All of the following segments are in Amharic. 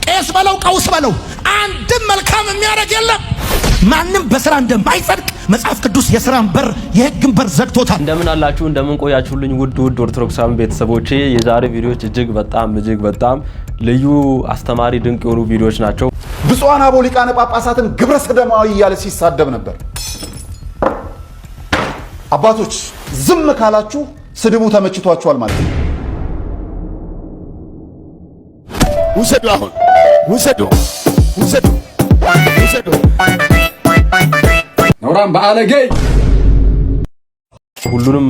ቄስ በለው ቀውስ በለው አንድም መልካም የሚያደርግ የለም። ማንም በስራ እንደማይጸድቅ መጽሐፍ ቅዱስ የሥራን በር የሕግን በር ዘግቶታል። እንደምን አላችሁ እንደምን ቆያችሁልኝ ውድ ኦርቶዶክሳውያን ቤተሰቦቼ። የዛሬ ቪዲዮዎች እጅግ በጣም ልዩ አስተማሪ ድንቅ የሆኑ ቪዲዮዎች ናቸው። ብፁዓን አበው ሊቃነ ጳጳሳትን ግብረ ሰዶማዊ እያለ ሲሳደብ ነበር። አባቶች ዝም ካላችሁ ስድቡ ተመችቷችኋል ማለት ነው። ውሰዱ አሁን ውሰዱ ኖራም በአለገይ ሁሉንም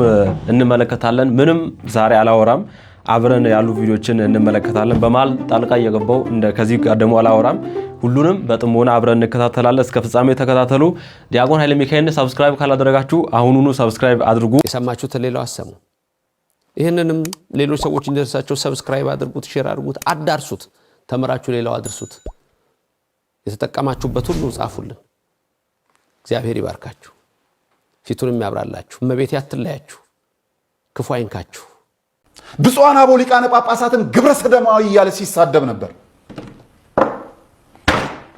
እንመለከታለን። ምንም ዛሬ አላወራም። አብረን ያሉ ቪዲዮችን እንመለከታለን። በማል ጣልቃ እየገባው ከዚህ ቀደሙ አላወራም። ሁሉንም በጥሞና አብረን እንከታተላለን። እስከ ፍጻሜ ተከታተሉ። ዲያቆን ኃይለ ሚካኤልን ሰብስክራይብ ካላደረጋችሁ አሁኑኑ ሰብስክራይብ አድርጉ። የሰማችሁትን ሌላው አሰሙ። ይሄንንም ሌሎች ሰዎች እንዲደርሳቸው ሰብስክራይብ አድርጉት፣ ሼር አድርጉት፣ አዳርሱት። ተመራችሁ ሌላው አድርሱት። የተጠቀማችሁበት ሁሉ ጻፉልን። እግዚአብሔር ይባርካችሁ፣ ፊቱንም ያብራላችሁ፣ እመቤቴ አትለያችሁ፣ ክፉ አይንካችሁ። ብፁዓን አበው ሊቃነ ጳጳሳትን ግብረ ሰዶማዊ እያለ ሲሳደብ ነበር።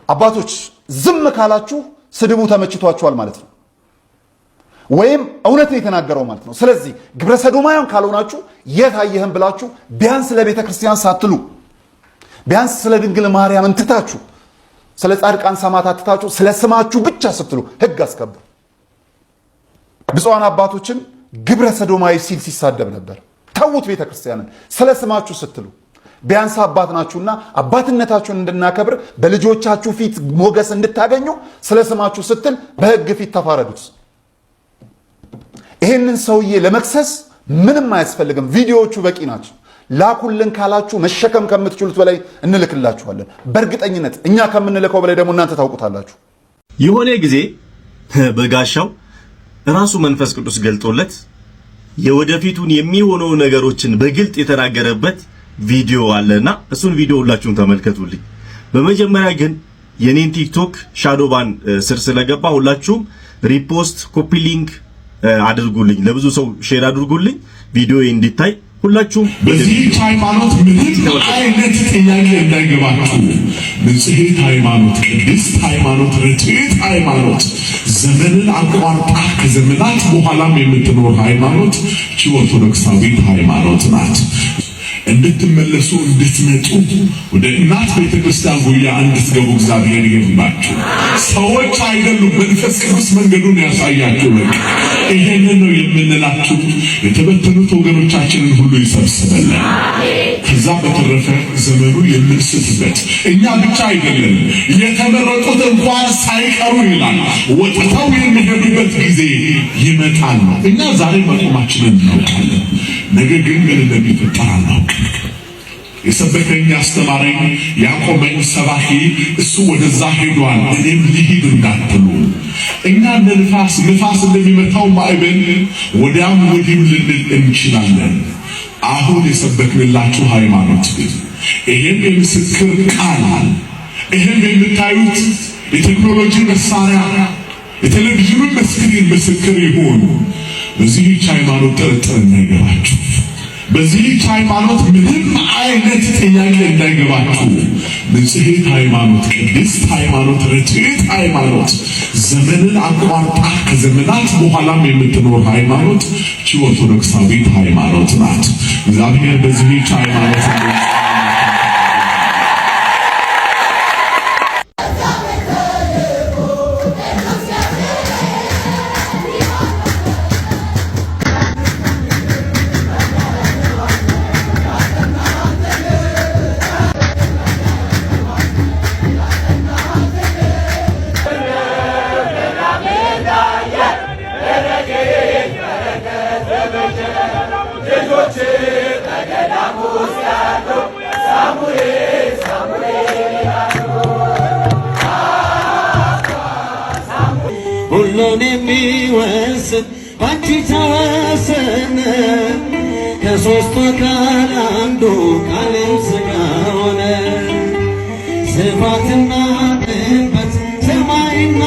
አባቶች ዝም ካላችሁ ስድቡ ተመችቷችኋል ማለት ነው፣ ወይም እውነት ነው የተናገረው ማለት ነው። ስለዚህ ግብረ ሰዶማውያን ካልሆናችሁ የታየህም ብላችሁ ቢያንስ ለቤተ ክርስቲያን ሳትሉ ቢያንስ ስለ ድንግል ማርያም እንትታችሁ ስለ ጻድቃን ሰማዕታት ትታችሁ ስለ ስማችሁ ብቻ ስትሉ ሕግ አስከብሩ። ብፁዓን አባቶችን ግብረ ሰዶማዊ ሲል ሲሳደብ ነበር። ተውት ቤተ ክርስቲያንን ስለ ስማችሁ ስትሉ ቢያንስ አባት ናችሁና አባትነታችሁን እንድናከብር በልጆቻችሁ ፊት ሞገስ እንድታገኙ ስለ ስማችሁ ስትል በሕግ ፊት ተፋረዱት። ይሄንን ሰውዬ ለመክሰስ ምንም አያስፈልግም። ቪዲዮዎቹ በቂ ናቸው። ላኩልን ካላችሁ መሸከም ከምትችሉት በላይ እንልክላችኋለን። በእርግጠኝነት እኛ ከምንልከው በላይ ደግሞ እናንተ ታውቁታላችሁ። የሆነ ጊዜ በጋሻው ራሱ መንፈስ ቅዱስ ገልጦለት የወደፊቱን የሚሆነው ነገሮችን በግልጥ የተናገረበት ቪዲዮ አለና እሱን ቪዲዮ ሁላችሁም ተመልከቱልኝ። በመጀመሪያ ግን የኔን ቲክቶክ ሻዶባን ስር ስለገባ ሁላችሁም ሪፖስት ኮፒ ሊንክ አድርጉልኝ፣ ለብዙ ሰው ሼር አድርጉልኝ ቪዲዮ እንዲታይ ሁላችሁም። በዚህ ሃይማኖት ምንም አይነት ጥያቄ እንዳይገባችሁ ንጽሕት ሃይማኖት፣ ቅድስት ሃይማኖት፣ ርትዕት ሃይማኖት፣ ዘመንን አቋርጣ ከዘመናት በኋላም የምትኖር ሃይማኖት ኦርቶዶክሳዊት ሃይማኖት ናት። እንድትመለሱ እንድትመጡ ወደ እናት ቤተክርስቲያን ጉያ እንድትገቡ እግዚአብሔር ይርዳችሁ። ሰዎች አይደሉም፣ መንፈስ ቅዱስ መንገዱን ያሳያችሁ። በቃ ይሄንን ነው የምንላችሁ። የተበተኑት ወገኖቻችንን ሁሉ ይሰብስበልን። ከዛ በተረፈ ዘመኑ የምንስትበት እኛ ብቻ አይደለም የተመረጡት እንኳን ሳይቀሩ ይላል ወጥተው የሚሄዱበት ጊዜ ይመጣል ነው። እኛ ዛሬ መቆማችንን እናውቃለን፣ ነገ ግን ምን እንደሚፈጠር አናውቅም። የሰበከኝ አስተማረኝ ያቆመኝ ሰባኪ እሱ ወደዛ ሄዷል፣ እኔም ልሂድ እንዳትሉ። እኛ ንፋስ እንደሚመታው ማዕበል ወዲያም ወዲህም ልንል እንችላለን። አሁን የሰበክንላችሁ ሃይማኖት ግን ይሄም የምስክር ቃል፣ ይሄም የምታዩት የቴክኖሎጂ መሳሪያ የቴሌቪዥኑ መስክሪን ምስክር ይሆኑ። በዚህች ሃይማኖት ጥርጥር እንዳይገባችሁ፣ በዚህች ሃይማኖት ምንም አይነት ጥያቄ እንዳይገባችሁ። ንጽሕት ሃይማኖት፣ ቅድስት ሃይማኖት፣ ርትዕት ሃይማኖት፣ ዘመንን አቋርጣ ከዘመናት በኋላም የምትኖር ሃይማኖት ኦርቶዶክሳዊት ሃይማኖት ናት። እግዚአብሔር በዚህች ሃይማኖት ሁሉን የሚወስን ባንቺ ተወሰነ፣ ከሦስቱ አካል አንዱ ቃልም ሥጋ ሆነ። ስፋትና ጥበት ሰማይና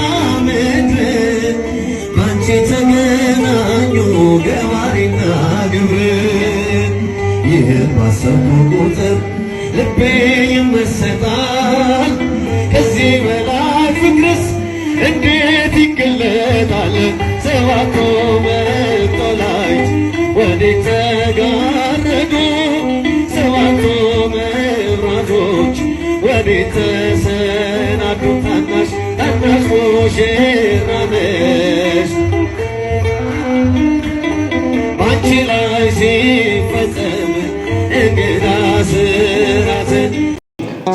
ምድር ባንቺ ተገናኙ፣ ገባሪና ግብር። ይህን ባሰብኩ ቁጥር ልቤ ይመሰጣል። በላይ ፍቅርስ እንዴት ይገለጣል? ሰባቱ መቅጦላይት ወዴት ተጋረዱ? ሰባቱ መብራቶች ወዴት ተሰናዱ? ታናሽ ታናሽ ሙሽራ ነሽ ባንቺ ላይ ሲፈጸም እንግዳ ስራት።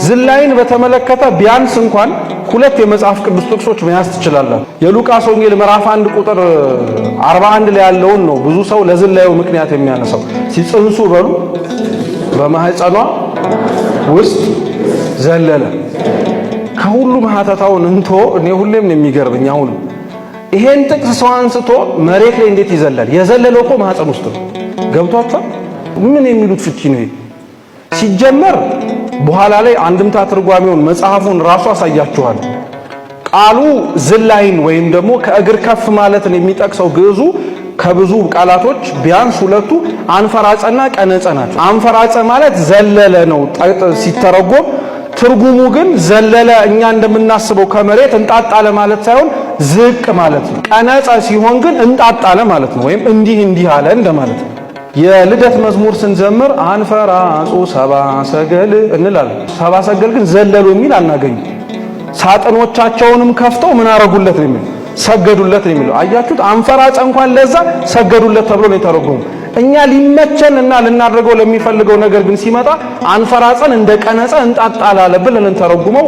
ዝላይን በተመለከተ ቢያንስ እንኳን ሁለት የመጽሐፍ ቅዱስ ጥቅሶች መያዝ ትችላላችሁ። የሉቃስ ወንጌል ምዕራፍ 1 ቁጥር 41 ላይ ያለውን ነው ብዙ ሰው ለዝላዩ ምክንያት የሚያነሳው። ሲጽንሱ በሉ በማህፀኗ ውስጥ ዘለለ። ከሁሉም ሀተታውን እንቶ እኔ ሁሌም ነው የሚገርመኝ። አሁን ይሄን ጥቅስ ሰው አንስቶ መሬት ላይ እንዴት ይዘላል? የዘለለው እኮ ማህፀን ውስጥ ነው። ገብቷችኋል? ምን የሚሉት ፍቺ ነው? ሲጀመር በኋላ ላይ አንድምታ ትርጓሜውን መጽሐፉን ራሱ አሳያችኋል። ቃሉ ዝላይን ወይም ደግሞ ከእግር ከፍ ማለትን የሚጠቅሰው ግዕዙ ከብዙ ቃላቶች ቢያንስ ሁለቱ አንፈራጸና ቀነጸ ናቸው። አንፈራጸ ማለት ዘለለ ነው ሲተረጎም። ትርጉሙ ግን ዘለለ እኛ እንደምናስበው ከመሬት እንጣጣለ ማለት ሳይሆን ዝቅ ማለት ነው። ቀነጸ ሲሆን ግን እንጣጣለ ማለት ነው፣ ወይም እንዲህ አለ እንደማለት ነው። የልደት መዝሙር ስንዘምር አንፈራጹ ሰባ ሰገል እንላለን። ሰባ ሰገል ግን ዘለሉ የሚል አናገኝም። ሳጥኖቻቸውንም ከፍተው ምን አረጉለት ነው የሚለው? ሰገዱለት ነው የሚለው። አያችሁት? አንፈራጸ እንኳን ለዛ ሰገዱለት ተብሎ ነው የተረጎመው። እኛ ሊመቸንና ልናደርገው ለሚፈልገው ነገር ግን ሲመጣ አንፈራጸን እንደ ቀነጸ እንጣጣላለ ብለን እንተረጉመው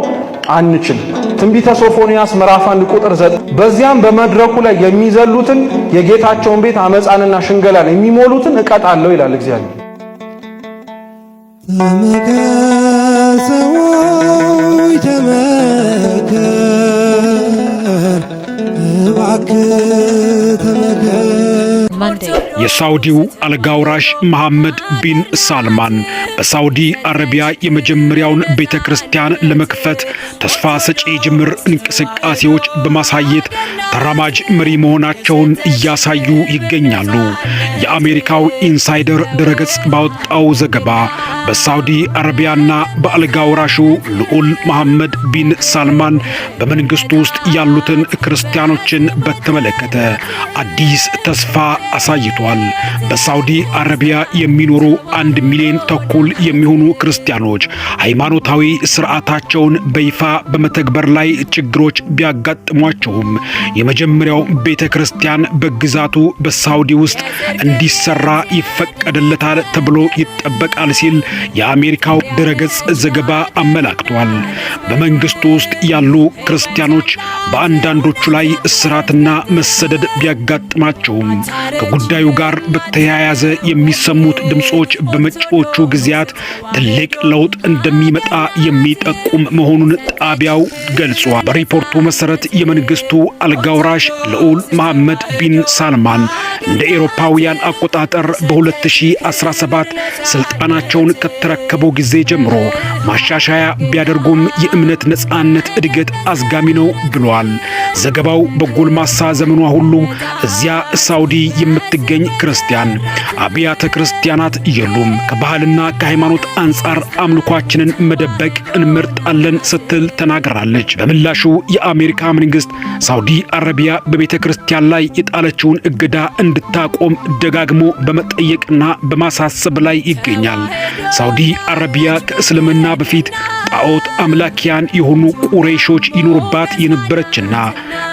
አንችል። ትንቢተ ሶፎንያስ ምዕራፍ 1 ቁጥር 9 በዚያም በመድረኩ ላይ የሚዘሉትን የጌታቸውን ቤት አመፃንና ሽንገላን የሚሞሉትን እቀጣለሁ ይላል እግዚአብሔር። ተመከሰዎች ተመከር የሳውዲው አልጋውራሽ መሐመድ ቢን ሳልማን በሳውዲ አረቢያ የመጀመሪያውን ቤተ ክርስቲያን ለመክፈት ተስፋ ሰጪ ጅምር እንቅስቃሴዎች በማሳየት ተራማጅ መሪ መሆናቸውን እያሳዩ ይገኛሉ። የአሜሪካው ኢንሳይደር ድረገጽ ባወጣው ዘገባ በሳውዲ አረቢያና በአልጋውራሹ ልዑል መሐመድ ቢን ሳልማን በመንግስቱ ውስጥ ያሉትን ክርስቲያኖችን በተመለከተ አዲስ ተስፋ አሳይቷል። በሳውዲ አረቢያ የሚኖሩ 1 ሚሊዮን ተኩል የሚሆኑ ክርስቲያኖች ሃይማኖታዊ ስርዓታቸውን በይፋ በመተግበር ላይ ችግሮች ቢያጋጥሟቸውም የመጀመሪያው ቤተ ክርስቲያን በግዛቱ በሳውዲ ውስጥ እንዲሰራ ይፈቀድለታል ተብሎ ይጠበቃል ሲል የአሜሪካው ድረገጽ ዘገባ አመላክቷል። በመንግስቱ ውስጥ ያሉ ክርስቲያኖች በአንዳንዶቹ ላይ እስራትና መሰደድ ቢያጋጥማቸውም ከጉዳዩ ጋር በተያያዘ የሚሰሙት ድምጾች በመጪዎቹ ጊዜያት ትልቅ ለውጥ እንደሚመጣ የሚጠቁም መሆኑን ጣቢያው ገልጿል። በሪፖርቱ መሰረት የመንግስቱ አልጋውራሽ ልዑል መሐመድ ቢን ሳልማን እንደ ኤሮፓውያን አቆጣጠር በ2017 ስልጣናቸውን ከተረከቡ ጊዜ ጀምሮ ማሻሻያ ቢያደርጉም የእምነት ነጻነት እድገት አዝጋሚ ነው ብሏል። ዘገባው በጎልማሳ ዘመኗ ሁሉ እዚያ ሳውዲ የምትገኝ ክርስቲያን አብያተ ክርስቲያናት የሉም፣ ከባህልና ከሃይማኖት አንጻር አምልኳችንን መደበቅ እንመርጣለን ስትል ተናግራለች። በምላሹ የአሜሪካ መንግስት ሳውዲ አረቢያ በቤተ ክርስቲያን ላይ የጣለችውን እገዳ እንድታቆም ደጋግሞ በመጠየቅና በማሳሰብ ላይ ይገኛል። ሳውዲ አረቢያ ከእስልምና በፊት ጣዖት አምላኪያን የሆኑ ቁረይሾች ይኖርባት የነበረችና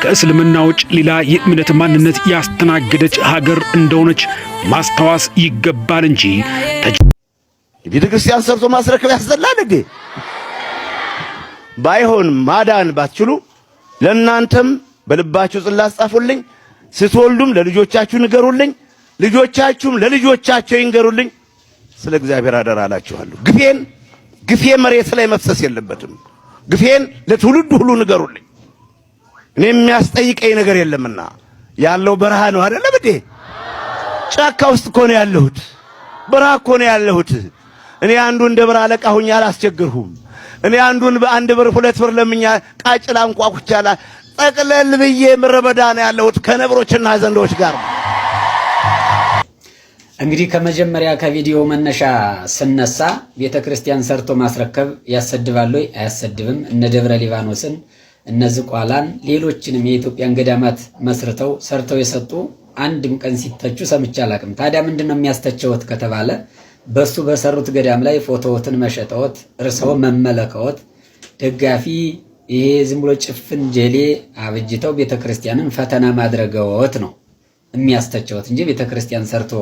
ከእስልምና ውጭ ሌላ የእምነት ማንነት ያስተናገደች ሀገር እንደሆነች ማስተዋስ ይገባል እንጂ ቤተ ክርስቲያን ሰርቶ ማስረከብ ያስጠላል እንዴ? ባይሆን ማዳን ባትችሉ ለእናንተም በልባችሁ ጽላት ጻፉልኝ፣ ስትወልዱም ለልጆቻችሁ ንገሩልኝ፣ ልጆቻችሁም ለልጆቻቸው ይንገሩልኝ። ስለ እግዚአብሔር አደራ አላችኋለሁ። ግፌ መሬት ላይ መፍሰስ የለበትም። ግፌን ለትውልድ ሁሉ ንገሩልኝ። እኔ የሚያስጠይቀኝ ነገር የለምና ያለው በረሃ ነው አይደለም እንዴ? ጫካ ውስጥ እኮ ነው ያለሁት፣ በረሃ እኮ ነው ያለሁት። እኔ አንዱ እንደ ብር አለቃ ሆኜ አላስቸግርሁም። እኔ አንዱን በ1 ብር 2 ብር ለምኛ ቃጭላ እንቋቁቻላ ጠቅለል ብዬ ምረበዳ ነው ያለሁት ከነብሮችና ዘንዶች ጋር። እንግዲህ ከመጀመሪያ ከቪዲዮ መነሻ ስነሳ ቤተክርስቲያን ሰርቶ ማስረከብ ያሰድባል ወይ? አያሰድብም። እነ ደብረ ሊባኖስን እነ ዝቋላን ሌሎችንም የኢትዮጵያን ገዳማት መስርተው ሰርተው የሰጡ አንድም ቀን ሲተቹ ሰምቼ አላቅም። ታዲያ ምንድነው የሚያስተቸውት ከተባለ በሱ በሰሩት ገዳም ላይ ፎቶዎትን መሸጠዎት፣ እርሰው መመለከዎት፣ ደጋፊ ይሄ ዝም ብሎ ጭፍን ጀሌ አብጅተው ቤተክርስቲያንን ፈተና ማድረገዎት ነው የሚያስተቸውት እንጂ ቤተክርስቲያን ሰርቶ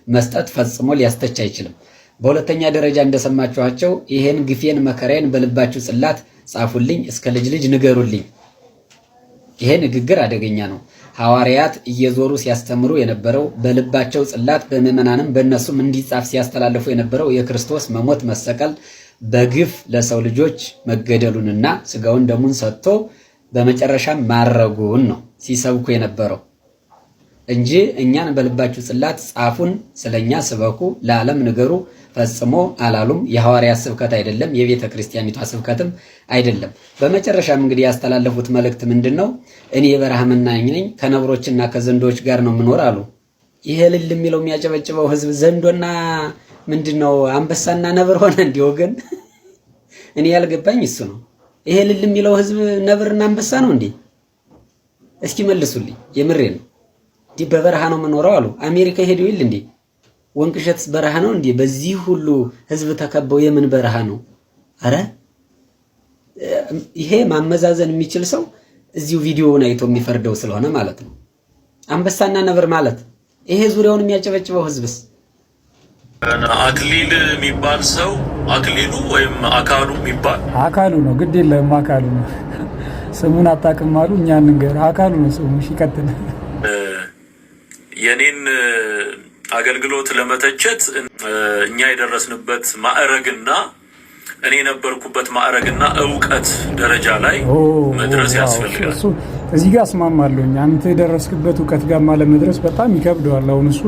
መስጠት ፈጽሞ ሊያስተች አይችልም። በሁለተኛ ደረጃ እንደሰማችኋቸው ይሄን ግፌን መከራዬን በልባችሁ ጽላት ጻፉልኝ፣ እስከ ልጅ ልጅ ንገሩልኝ። ይሄ ንግግር አደገኛ ነው። ሐዋርያት እየዞሩ ሲያስተምሩ የነበረው በልባቸው ጽላት በምዕመናንም በእነሱም እንዲጻፍ ሲያስተላልፉ የነበረው የክርስቶስ መሞት መሰቀል በግፍ ለሰው ልጆች መገደሉንና ስጋውን ደሙን ሰጥቶ በመጨረሻም ማረጉን ነው ሲሰብኩ የነበረው እንጂ እኛን በልባችሁ ጽላት ጻፉን፣ ስለኛ ስበኩ፣ ለዓለም ንገሩ ፈጽሞ አላሉም። የሐዋርያት ስብከት አይደለም፣ የቤተ ክርስቲያኒቷ ስብከትም አይደለም። በመጨረሻም እንግዲህ ያስተላለፉት መልእክት ምንድነው? እኔ የበረሃ መናኝ ነኝ፣ ከነብሮችና ከዘንዶች ጋር ነው የምኖር አሉ። ይሄ ልል የሚለው የሚያጨበጭበው ህዝብ ዘንዶና ምንድነው አንበሳና ነብር ሆነ እንዲህ ወገን? እኔ ያልገባኝ እሱ ነው። ይሄ ልል የሚለው ህዝብ ነብርና አንበሳ ነው እንዴ? እስኪ መልሱልኝ። የምሬ ነው። እንዲህ በበረሃ ነው የምኖረው አሉ። አሜሪካ ሄዱ ይል እንዴ? ወንቅሸት በረሃ ነው እንዴ? በዚህ ሁሉ ህዝብ ተከበው የምን በረሃ ነው? አረ ይሄ ማመዛዘን የሚችል ሰው እዚሁ ቪዲዮውን አይቶ የሚፈርደው ስለሆነ ማለት ነው። አንበሳና ነብር ማለት ይሄ ዙሪያውን የሚያጨበጭበው ህዝብስ? አክሊል የሚባል ሰው አክሊሉ ወይም አካሉ የሚባል አካሉ ነው። ግድ የለም አካሉ ነው። ስሙን አታውቅም አሉ። እኛ እንገር አካሉ ነው ስሙ። ይቀጥል። የኔን አገልግሎት ለመተቸት እኛ የደረስንበት ማዕረግና እኔ የነበርኩበት ማዕረግና እውቀት ደረጃ ላይ መድረስ ያስፈልጋል። እሱ እዚህ ጋር አስማማለሁ። አንተ የደረስክበት እውቀት ጋር ለመድረስ በጣም ይከብደዋል። አሁን እሱ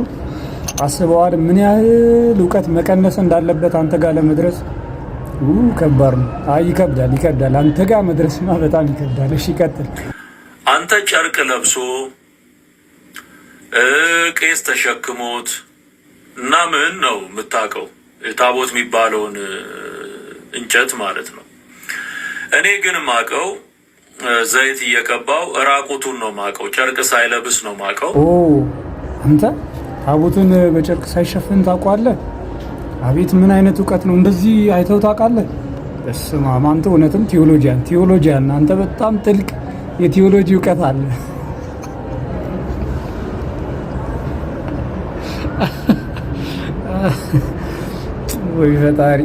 አስበዋል ምን ያህል እውቀት መቀነስ እንዳለበት አንተ ጋር ለመድረስ ከባድ ነው። አይ ይከብዳል። አንተ ጋር መድረስማ በጣም ይከብዳል። እሺ ቀጥል። አንተ ጨርቅ ለብሶ ቄስ ተሸክሞት እና ምን ነው የምታውቀው? ታቦት የሚባለውን እንጨት ማለት ነው። እኔ ግን ማቀው ዘይት እየቀባው ራቁቱን ነው ማቀው፣ ጨርቅ ሳይለብስ ነው ማቀው። አንተ ታቦቱን በጨርቅ ሳይሸፍን ታውቃለህ? አቤት ምን አይነት እውቀት ነው! እንደዚህ አይተው ታውቃለህ? በስመ አብ! አንተ እውነትም ቴዎሎጂያን አንተ በጣም ጥልቅ የቴዎሎጂ እውቀት አለ። ወይ ፈጣሪ!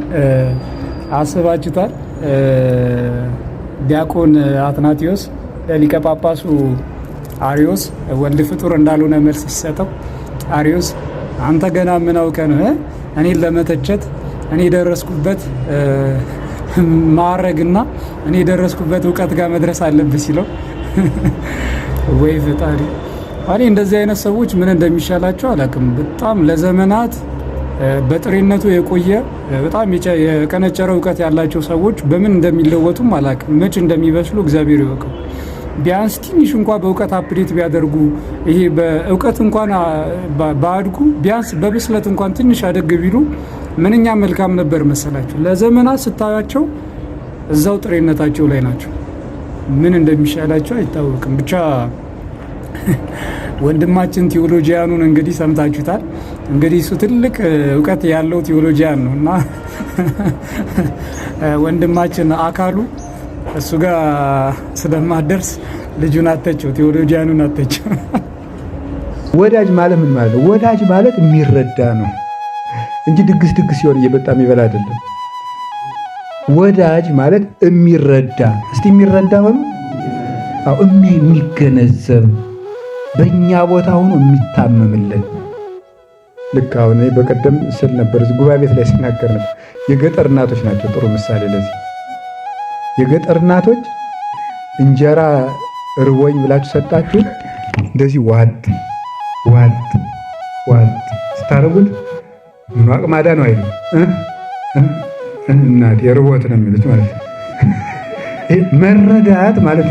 አስባችሁታል? ዲያቆን አትናቴዎስ ለሊቀ ጳጳሱ አሪዮስ ወልድ ፍጡር እንዳልሆነ መልስ ሲሰጠው አሪዮስ አንተ ገና ምን አውቀህ ነው እኔን ለመተቸት እኔ የደረስኩበት ማዕረግና እኔ የደረስኩበት እውቀት ጋር መድረስ አለብህ ሲለው ወይ ፈጣሪ! እኔ እንደዚህ አይነት ሰዎች ምን እንደሚሻላቸው አላውቅም። በጣም ለዘመናት በጥሬነቱ የቆየ በጣም የቀነጨረ እውቀት ያላቸው ሰዎች በምን እንደሚለወጡም አላውቅም። መች እንደሚበስሉ እግዚአብሔር ይወቀው። ቢያንስ ትንሽ እንኳን በእውቀት አፕዴት ቢያደርጉ፣ ይሄ በእውቀት እንኳን ባድጉ፣ ቢያንስ በብስለት እንኳን ትንሽ አደግ ቢሉ ምንኛ መልካም ነበር መሰላችሁ። ለዘመናት ስታያቸው እዛው ጥሬነታቸው ላይ ናቸው። ምን እንደሚሻላቸው አይታወቅም። ብቻ ወንድማችን ቴዎሎጂያኑን እንግዲህ ሰምታችሁታል። እንግዲህ እሱ ትልቅ እውቀት ያለው ቴዎሎጂያን ነው እና ወንድማችን አካሉ እሱ ጋር ስለማደርስ ልጁን አተቸው፣ ቴዎሎጂያኑን አተቸው። ወዳጅ ማለት ምን ማለት ነው? ወዳጅ ማለት የሚረዳ ነው እንጂ ድግስ ሲሆን እየበጣ የሚበላ አይደለም። ወዳጅ ማለት የሚረዳ፣ እስቲ የሚረዳ በሉ። አዎ የሚገነዘብ፣ በእኛ ቦታ ሆኖ የሚታመምልን። ልክ አሁን በቀደም ስል ነበር ጉባኤ ቤት ላይ ሲናገር ነበር። የገጠር እናቶች ናቸው ጥሩ ምሳሌ ለዚህ። የገጠር እናቶች እንጀራ ርቦኝ ብላችሁ ሰጣችሁ እንደዚህ ዋጥ ስታረጉት ምን አቅማዳ ነው አይደል? እናት የርቦት ነው የሚሉት ማለት ነው። መረዳት ማለት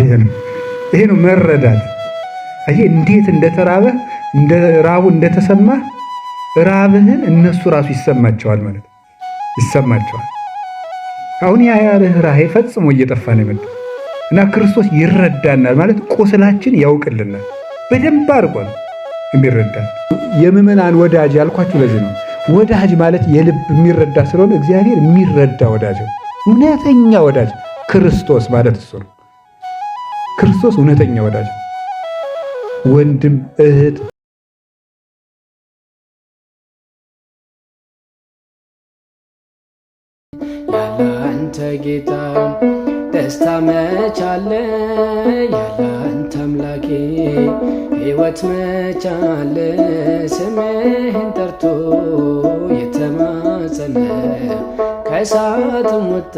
ይሄ ነው መረዳት። ይሄ እንዴት እንደተራበ እንደ ራቡ እንደተሰማ ራብህን እነሱ ራሱ ይሰማቸዋል ማለት ይሰማቸዋል። አሁን ያ ርኅራኄ ፈጽሞ እየጠፋ ነው የመጣው እና ክርስቶስ ይረዳናል ማለት ቁስላችን ያውቅልናል። በደንብ አድርጎ ነው የሚረዳን። የምዕመናን ወዳጅ ያልኳችሁ ለዚህ ነው። ወዳጅ ማለት የልብ የሚረዳ ስለሆነ እግዚአብሔር የሚረዳ ወዳጅ ነው። እውነተኛ ወዳጅ ክርስቶስ ማለት እሱ ነው። ክርስቶስ እውነተኛ ወዳጅ ወንድም እህት ያላንተ ጌታ ደስታ መቻለ ያላንተ አምላኬ ሕይወት መቻለ ስምህን ጠርቶ የተማጸነ ከእሳትም ወጣ